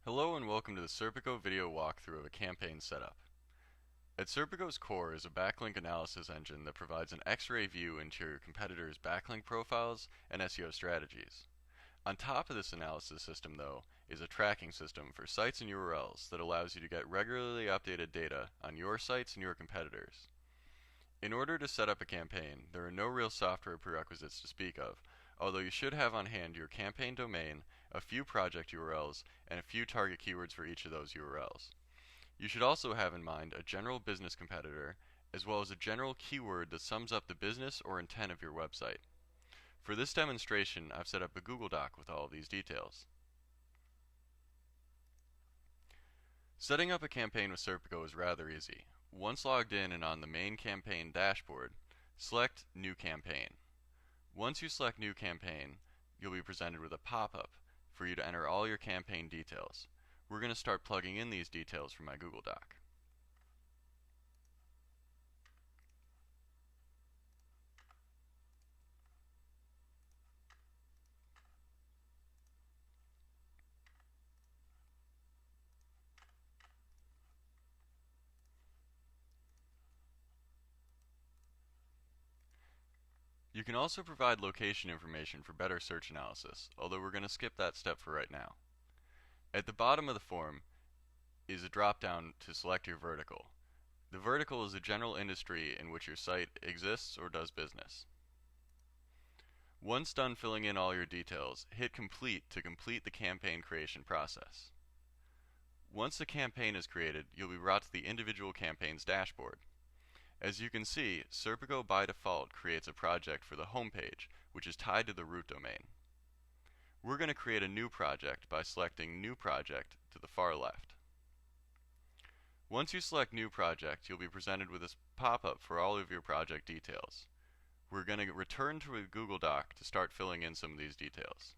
Hello and welcome to the Serpico video walkthrough of a campaign setup. At Serpico's core is a backlink analysis engine that provides an X-ray view into your competitors' backlink profiles and SEO strategies. On top of this analysis system, though, is a tracking system for sites and URLs that allows you to get regularly updated data on your sites and your competitors. In order to set up a campaign, there are no real software prerequisites to speak of, although you should have on hand your campaign domain, a few project URLs, and a few target keywords for each of those URLs. You should also have in mind a general business competitor, as well as a general keyword that sums up the business or intent of your website. For this demonstration, I've set up a Google Doc with all of these details. Setting up a campaign with Serpico is rather easy. Once logged in and on the main campaign dashboard, select New Campaign. Once you select New Campaign, you'll be presented with a pop-up for you to enter all your campaign details. We're going to start plugging in these details from my Google Doc. You can also provide location information for better search analysis, although we're going to skip that step for right now. At the bottom of the form is a drop-down to select your vertical. The vertical is the general industry in which your site exists or does business. Once done filling in all your details, hit Complete to complete the campaign creation process. Once the campaign is created, you'll be brought to the individual campaign's dashboard. As you can see, Serpico by default creates a project for the home page, which is tied to the root domain. We're going to create a new project by selecting New Project to the far left. Once you select New Project, you'll be presented with this pop-up for all of your project details. We're going to return to a Google Doc to start filling in some of these details.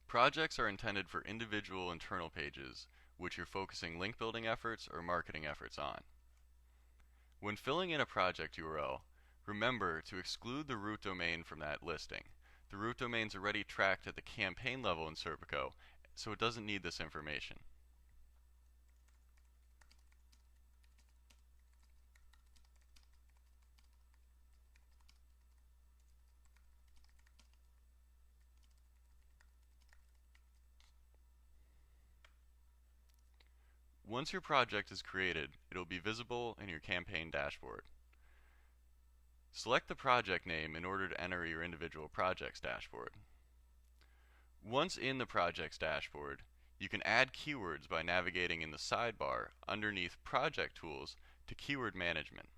Projects are intended for individual internal pages, which you're focusing link building efforts or marketing efforts on. When filling in a project URL, remember to exclude the root domain from that listing. The root domain's already tracked at the campaign level in Serpico, so it doesn't need this information. Once your project is created, it'll be visible in your campaign dashboard. Select the project name in order to enter your individual project's dashboard. Once in the project's dashboard, you can add keywords by navigating in the sidebar underneath Project Tools to Keyword Management.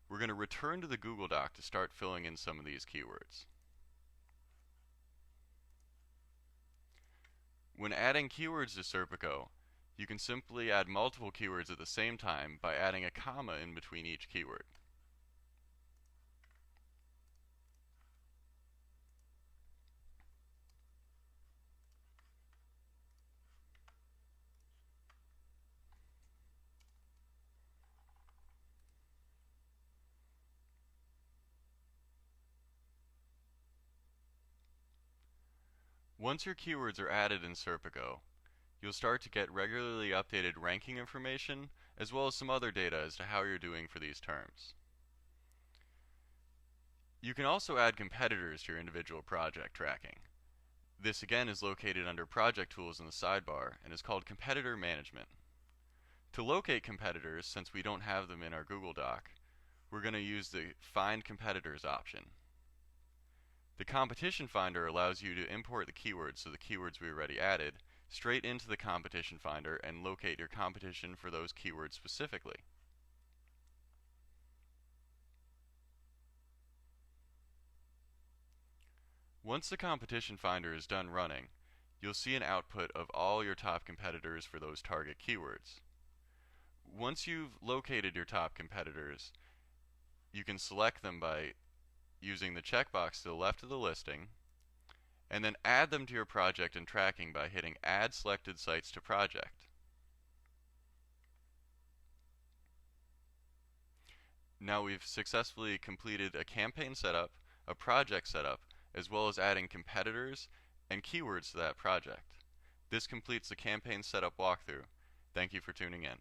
We're going to return to the Google Doc to start filling in some of these keywords. When adding keywords to Serpico, you can simply add multiple keywords at the same time by adding a comma in between each keyword. Once your keywords are added in Serpico, you'll start to get regularly updated ranking information, as well as some other data as to how you're doing for these terms. You can also add competitors to your individual project tracking. This again is located under Project Tools in the sidebar and is called Competitor Management. To locate competitors, since we don't have them in our Google Doc, we're going to use the Find Competitors option. The Competition Finder allows you to import the keywords, so the keywords we already added, straight into the Competition Finder and locate your competition for those keywords specifically. Once the Competition Finder is done running, you'll see an output of all your top competitors for those target keywords. Once you've located your top competitors, you can select them by using the checkbox to the left of the listing, and then add them to your project and tracking by hitting Add Selected Sites to Project. Now we've successfully completed a campaign setup, a project setup, as well as adding competitors and keywords to that project. This completes the campaign setup walkthrough. Thank you for tuning in.